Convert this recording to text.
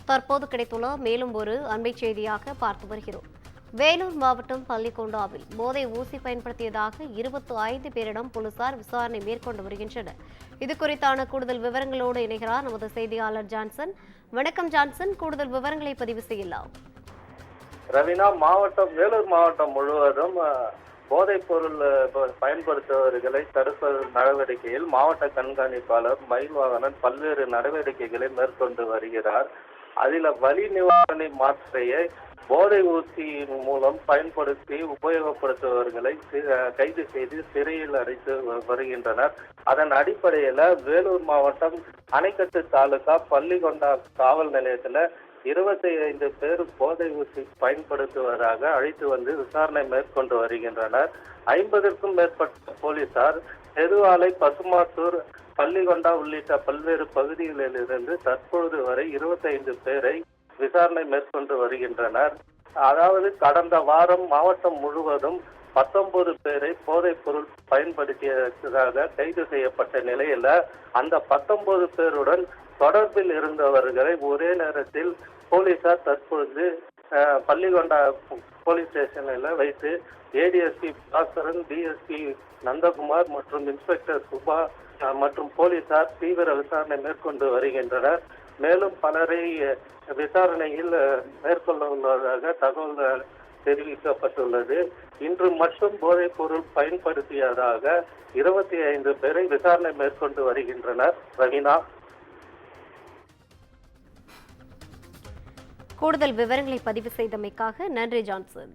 தற்போது கிடைத்துள்ள மேலும் ஒரு அண்மை செய்தியாக பார்த்து வருகிறோம். வேலூர் மாவட்டம் பள்ளிக்கொண்டாவில் போதை ஊசி பயன்படுத்தியதாக 25 பேரிடம் போலீசார் விசாரணை மேற்கொண்டு வருகின்றனர். இதுகுறித்தான கூடுதல் விவரங்களோடு இணைகிறார் நமது செய்தியாளர் ஜான்சன். வணக்கம் ஜான்சன், கூடுதல் விவரங்களை பதிவு செய்யலாம். ரவீனா, வேலூர் மாவட்டம் முழுவதும் போதைப் பொருள் பயன்படுத்துபவர்களை தடுப்பது நடவடிக்கையில் மாவட்ட கண்காணிப்பாளர் மயில்வாகனன் பல்வேறு நடவடிக்கைகளை மேற்கொண்டு வருகிறார். அதில் வலி நிவாரணை மாத்திரையை போதை ஊசியின் மூலம் பயன்படுத்தி உபயோகப்படுத்துபவர்களை கைது செய்து சிறையில் அடைத்து வருகின்றனர். அதன் அடிப்படையில் வேலூர் மாவட்டம் அணைக்கட்டு தாலுகா பள்ளிக்கொண்டா காவல் நிலையத்தில் 25 பேர் போதை ஊசி பயன்படுத்துவதாக அழைத்து வந்து விசாரணை மேற்கொண்டு வருகின்றனர். 50க்கும் மேற்பட்ட போலீசார் தெருவாலை, பசுமாத்தூர், பள்ளிக்கொண்டா உள்ளிட்ட பல்வேறு பகுதிகளிலிருந்து தற்பொழுது வரை 25 பேரை விசாரணை மேற்கொண்டு வருகின்றனர். அதாவது கடந்த வாரம் மாவட்டம் முழுவதும் 19 பேரை போதைப் பொருள் பயன்படுத்தியதாக கைது செய்யப்பட்ட நிலையில அந்த 19 பேருடன் தொடர்பில் இருந்தவர்களை ஒரே நேரத்தில் போலீசார் தற்பொழுது பள்ளிக்கொண்டா போலீஸ் ஸ்டேஷனில் வைத்து ஏடிஎஸ்பி பாஸ்கரன், டிஎஸ்பி நந்தகுமார் மற்றும் இன்ஸ்பெக்டர் சுபா மற்றும் போலீசார் தீவிர விசாரணை மேற்கொண்டு வருகின்றனர். மேலும் பலரை விசாரணையில் மேற்கொள்ள உள்ளதாக தகவல் தெரிவிக்கப்பட்டுள்ளது. இன்று மட்டும் போதைப் பொருள் பயன்படுத்தியதாக 25 பேரை விசாரணை மேற்கொண்டு வருகின்றனர். ரவீனா, கூடுதல் விவரங்களை பதிவு செய்தமைக்காக நன்றி ஜான்சன்.